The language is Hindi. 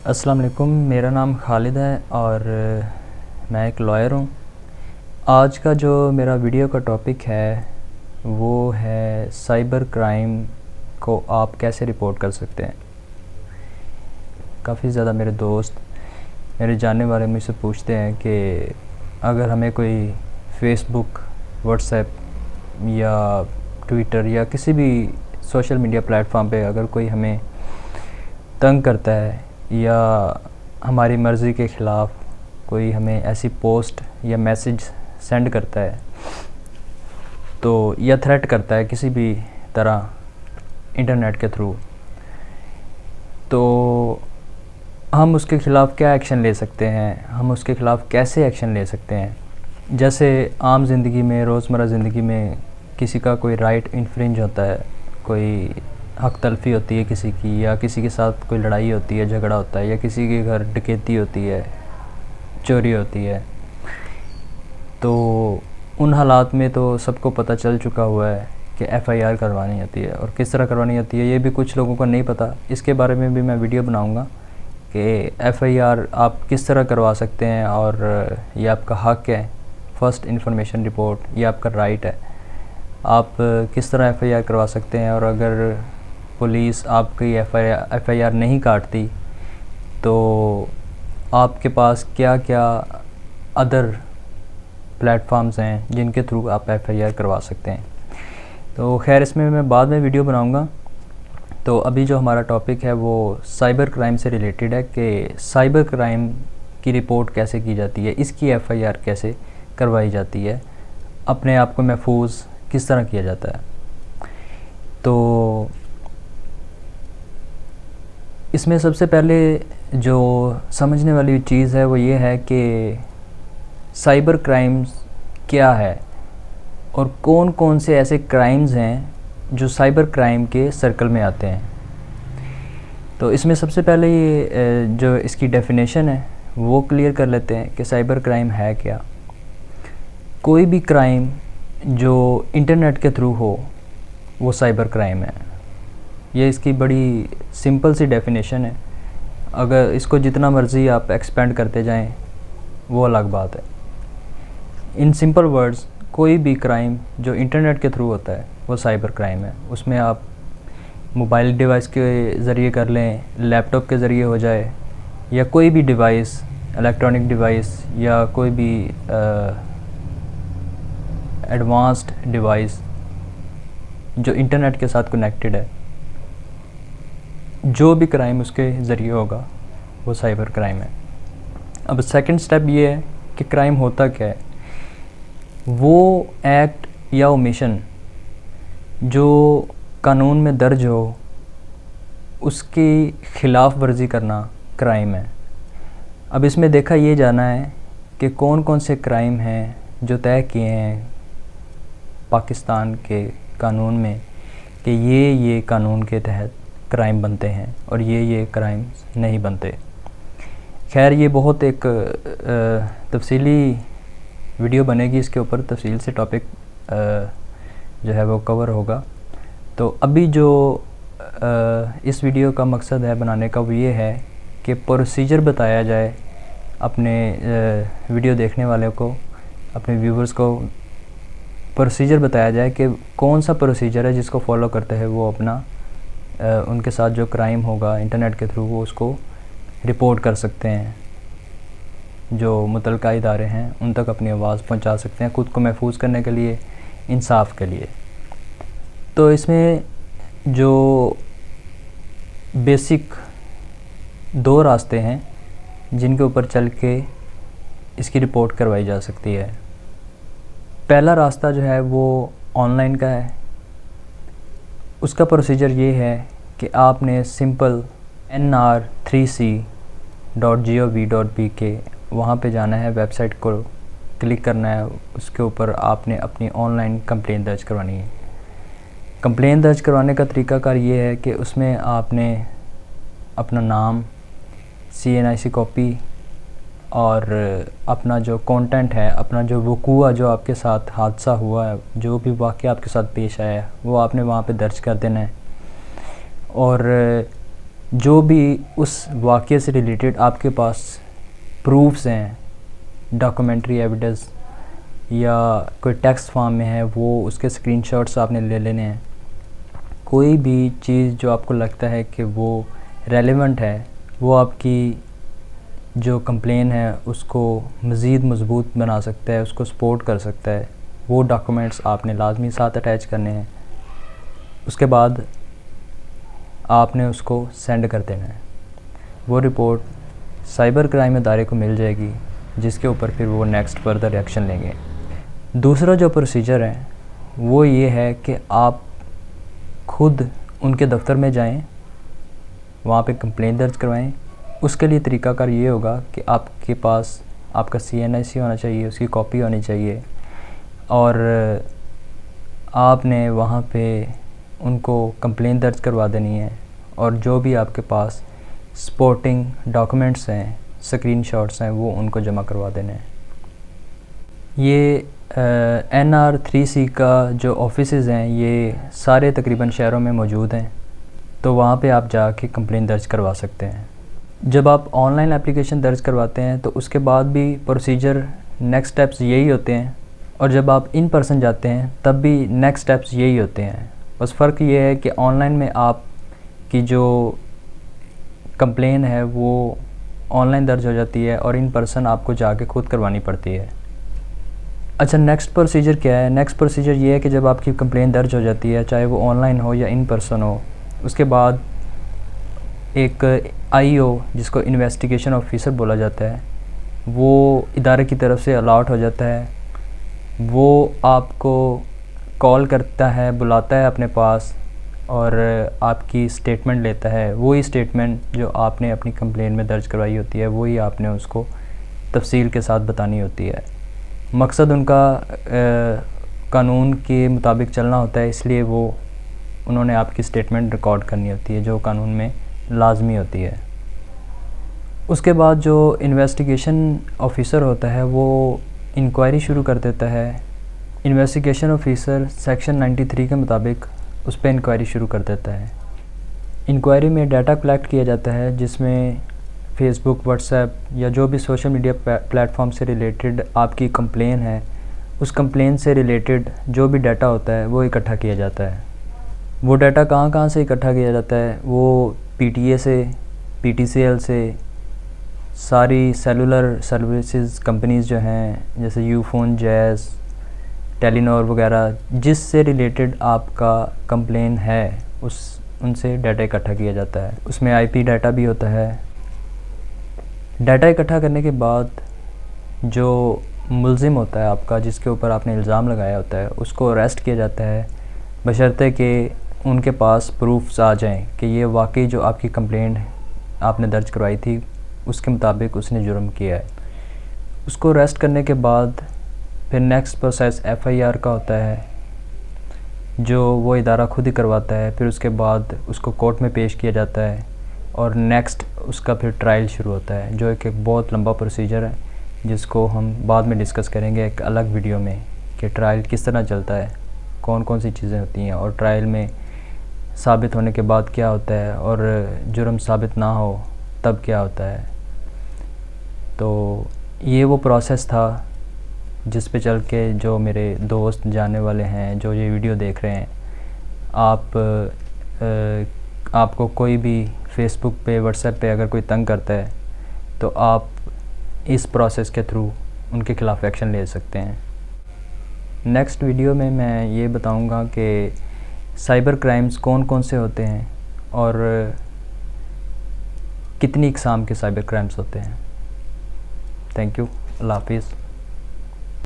अस्सलाम वालेकुम। मेरा नाम खालिद है और मैं एक लॉयर हूँ। आज का जो मेरा वीडियो का टॉपिक है वो है साइबर क्राइम को आप कैसे रिपोर्ट कर सकते हैं। काफ़ी ज़्यादा मेरे दोस्त, मेरे जानने वाले मुझसे पूछते हैं कि अगर हमें कोई फेसबुक, व्हाट्सएप या ट्विटर या किसी भी सोशल मीडिया प्लेटफॉर्म पे अगर कोई हमें तंग करता है या हमारी मर्ज़ी के ख़िलाफ़ कोई हमें ऐसी पोस्ट या मैसेज सेंड करता है तो या थ्रेट करता है किसी भी तरह इंटरनेट के थ्रू, तो हम उसके ख़िलाफ़ क्या एक्शन ले सकते हैं, हम उसके ख़िलाफ़ कैसे एक्शन ले सकते हैं। जैसे आम ज़िंदगी में, रोज़मर्रा ज़िंदगी में किसी का कोई राइट इन्फ्रिंज होता है, कोई हक तलफ़ी होती है किसी की, या किसी के साथ कोई लड़ाई होती है, झगड़ा होता है, या किसी के घर डकैती होती है, चोरी होती है, तो उन हालात में तो सबको पता चल चुका हुआ है कि एफ़आईआर करवानी होती है। और किस तरह करवानी होती है ये भी कुछ लोगों को नहीं पता। इसके बारे में भी मैं वीडियो बनाऊंगा कि एफ़आईआर आप किस तरह करवा सकते हैं और ये आपका हक है। फ़र्स्ट इन्फॉर्मेशन रिपोर्ट ये आपका राइट है। आप किस तरह एफ़आईआर करवा सकते हैं, और अगर पुलिस आपकी एफ़आईआर नहीं काटती तो आपके पास क्या क्या अदर प्लेटफॉर्म्स हैं जिनके थ्रू आप एफ़आईआर करवा सकते हैं। तो खैर, इसमें मैं बाद में वीडियो बनाऊंगा। तो अभी जो हमारा टॉपिक है वो साइबर क्राइम से रिलेटेड है कि साइबर क्राइम की रिपोर्ट कैसे की जाती है, इसकी एफ़आईआर कैसे करवाई जाती है, अपने आप को महफूज किस तरह किया जाता है। तो इसमें सबसे पहले जो समझने वाली चीज़ है वो ये है कि साइबर क्राइम्स क्या है और कौन कौन से ऐसे क्राइम्स हैं जो साइबर क्राइम के सर्कल में आते हैं। तो इसमें सबसे पहले ये जो इसकी डेफिनेशन है वो क्लियर कर लेते हैं कि साइबर क्राइम है क्या। कोई भी क्राइम जो इंटरनेट के थ्रू हो वो साइबर क्राइम है। ये इसकी बड़ी सिंपल सी डेफिनेशन है। अगर इसको जितना मर्ज़ी आप एक्सपेंड करते जाएं वो अलग बात है। इन सिंपल वर्ड्स, कोई भी क्राइम जो इंटरनेट के थ्रू होता है वो साइबर क्राइम है। उसमें आप मोबाइल डिवाइस के ज़रिए कर लें, लैपटॉप के ज़रिए हो जाए, या कोई भी डिवाइस, इलेक्ट्रॉनिक डिवाइस या कोई भी एडवांस्ड डिवाइस जो इंटरनेट के साथ कनेक्टेड है, जो भी क्राइम उसके ज़रिए होगा वो साइबर क्राइम है। अब सेकंड स्टेप ये है कि क्राइम होता क्या है। वो एक्ट या ओमिशन जो कानून में दर्ज हो उसकी ख़िलाफ़ वर्जी करना क्राइम है। अब इसमें देखा ये जाना है कि कौन कौन से क्राइम हैं जो तय किए हैं पाकिस्तान के कानून में कि ये कानून के तहत क्राइम बनते हैं और ये क्राइम नहीं बनते। खैर, ये बहुत एक तफसीली वीडियो बनेगी, इसके ऊपर तफसील से टॉपिक जो है वो कवर होगा। तो अभी जो इस वीडियो का मकसद है बनाने का वो ये है कि प्रोसीजर बताया जाए अपने वीडियो देखने वाले को, अपने व्यूवर्स को प्रोसीजर बताया जाए कि कौन सा प्रोसीजर है जिसको फॉलो करते हैं वो अपना उनके साथ जो क्राइम होगा इंटरनेट के थ्रू वो उसको रिपोर्ट कर सकते हैं। जो मुतलका इदारे हैं उन तक अपनी आवाज़ पहुंचा सकते हैं, खुद को महफूज करने के लिए, इंसाफ के लिए। तो इसमें जो बेसिक दो रास्ते हैं जिनके ऊपर चल के इसकी रिपोर्ट करवाई जा सकती है। पहला रास्ता जो है वो ऑनलाइन का है। उसका प्रोसीजर ये है कि आपने सिंपल nr3c.gov.bk वहाँ पे जाना है, वेबसाइट को क्लिक करना है, उसके ऊपर आपने अपनी ऑनलाइन कंप्लेंट दर्ज करवानी है। कंप्लेंट दर्ज करवाने का तरीकाकार ये है कि उसमें आपने अपना नाम, CNIC कॉपी और अपना जो कंटेंट है, अपना जो वकूआ जो आपके साथ हादसा हुआ है, जो भी वाक़या आपके साथ पेश आया है वो आपने वहाँ पे दर्ज कर देना है। और जो भी उस वाक़ये से रिलेटेड आपके पास प्रूफ्स हैं, डॉक्यूमेंट्री एविडेंस या कोई टेक्स्ट फॉर्म में है, वो उसके स्क्रीनशॉट्स आपने ले लेने हैं। कोई भी चीज़ जो आपको लगता है कि वो रेलेवेंट है, वो आपकी जो कंप्लेन है उसको मज़ीद मज़बूत बना सकता है, उसको सपोर्ट कर सकता है, वो डॉक्यूमेंट्स आपने लाजमी साथ अटैच करने हैं। उसके बाद आपने उसको सेंड कर देना है। वो रिपोर्ट साइबर क्राइम इदारे को मिल जाएगी, जिसके ऊपर फिर वो नेक्स्ट फर्दर एक्शन लेंगे। दूसरा जो प्रोसीजर है वो ये है कि आप खुद उनके दफ़्तर में जाएं, वहाँ पे कंप्लेंट दर्ज करवाएं। उसके लिए तरीकाकार ये होगा कि आपके पास आपका CNIC होना चाहिए, उसकी कॉपी होनी चाहिए, और आपने वहाँ पे उनको कंप्लेंट दर्ज करवा देनी है, और जो भी आपके पास सपोर्टिंग डॉक्यूमेंट्स हैं, स्क्रीनशॉट्स हैं, वो उनको जमा करवा देने हैं। ये NR 3C का जो ऑफिसेज़ हैं ये सारे तकरीबन शहरों में मौजूद हैं, तो वहाँ पे आप जाके कंप्लेंट दर्ज करवा सकते हैं। जब आप ऑनलाइन एप्लीकेशन दर्ज करवाते हैं तो उसके बाद भी प्रोसीजर नेक्स्ट स्टेप्स यही होते हैं, और जब आप इन पर्सन जाते हैं तब भी नेक्स्ट स्टेप्स यही होते हैं। बस फ़र्क ये है कि ऑनलाइन में आप की जो कंप्लेन है वो ऑनलाइन दर्ज हो जाती है, और इन पर्सन आपको जाके खुद करवानी पड़ती है। अच्छा, नेक्स्ट प्रोसीजर क्या है? नेक्स्ट प्रोसीजर ये है कि जब आपकी कंप्लेन दर्ज हो जाती है, चाहे वो ऑनलाइन हो या इन पर्सन हो, उसके बाद एक IO, जिसको इन्वेस्टिगेशन ऑफिसर बोला जाता है, वो इदारे की तरफ से अलॉट हो जाता है। वो आपको कॉल करता है, बुलाता है अपने पास, और आपकी स्टेटमेंट लेता है। वही स्टेटमेंट जो आपने अपनी कंप्लेन में दर्ज करवाई होती है, वही आपने उसको तफसील के साथ बतानी होती है। मकसद उनका कानून के मुताबिक चलना होता है, इसलिए वो उन्होंने आपकी स्टेटमेंट रिकॉर्ड करनी होती है, जो कानून में लाजमी होती है। उसके बाद जो इन्वेस्टिगेशन ऑफिसर होता है वो इंक्वायरी शुरू कर देता है। इन्वेस्टिगेशन ऑफिसर सेक्शन 93 के मुताबिक उस पर इंक्वायरी शुरू कर देता है। इंक्वायरी में डाटा कलेक्ट किया जाता है, जिसमें फेसबुक, व्हाट्सएप या जो भी सोशल मीडिया प्लेटफॉर्म से रिलेटेड आपकी कंप्लेन है, उस कंप्लेन से रिलेटेड जो भी डाटा होता है वो इकट्ठा किया जाता है। वो डाटा कहाँ से इकट्ठा किया जाता है? वो PTA से, PTCL से, सारी सेलुलर सर्विसेज कंपनीज़ जो हैं जैसे यूफोन, जैज़, टेलीनॉर वगैरह, जिससे रिलेटेड आपका कंप्लेन है, उनसे डाटा इकट्ठा किया जाता है। उसमें IP डाटा भी होता है। डाटा इकट्ठा करने के बाद जो मुल्ज़िम होता है आपका, जिसके ऊपर आपने इल्ज़ाम लगाया होता है, उसको अरेस्ट किया जाता है, बशर्ते कि उनके पास प्रूफ्स आ जाएं कि ये वाकई जो आपकी कंप्लेंट आपने दर्ज करवाई थी उसके मुताबिक उसने जुर्म किया है। उसको अरेस्ट करने के बाद फिर नेक्स्ट प्रोसेस FIR का होता है, जो वो इदारा खुद ही करवाता है। फिर उसके बाद उसको कोर्ट में पेश किया जाता है, और नेक्स्ट उसका फिर ट्रायल शुरू होता है, जो एक बहुत लंबा प्रोसीजर है, जिसको हम बाद में डिस्कस करेंगे एक अलग वीडियो में, कि ट्रायल किस तरह चलता है, कौन कौन सी चीज़ें होती हैं, और ट्रायल में साबित होने के बाद क्या होता है, और जुर्म साबित ना हो तब क्या होता है। तो ये वो प्रोसेस था जिस पे चल के जो मेरे दोस्त जानने वाले हैं, जो ये वीडियो देख रहे हैं, आपको कोई भी फेसबुक पे, व्हाट्सएप पे अगर कोई तंग करता है तो आप इस प्रोसेस के थ्रू उनके ख़िलाफ़ एक्शन ले सकते हैं। नेक्स्ट वीडियो में मैं ये बताऊंगा कि साइबर क्राइम्स कौन कौन से होते हैं और कितनी इक़साम के साइबर क्राइम्स होते हैं। Thank you. अल्लाह हाफिज़।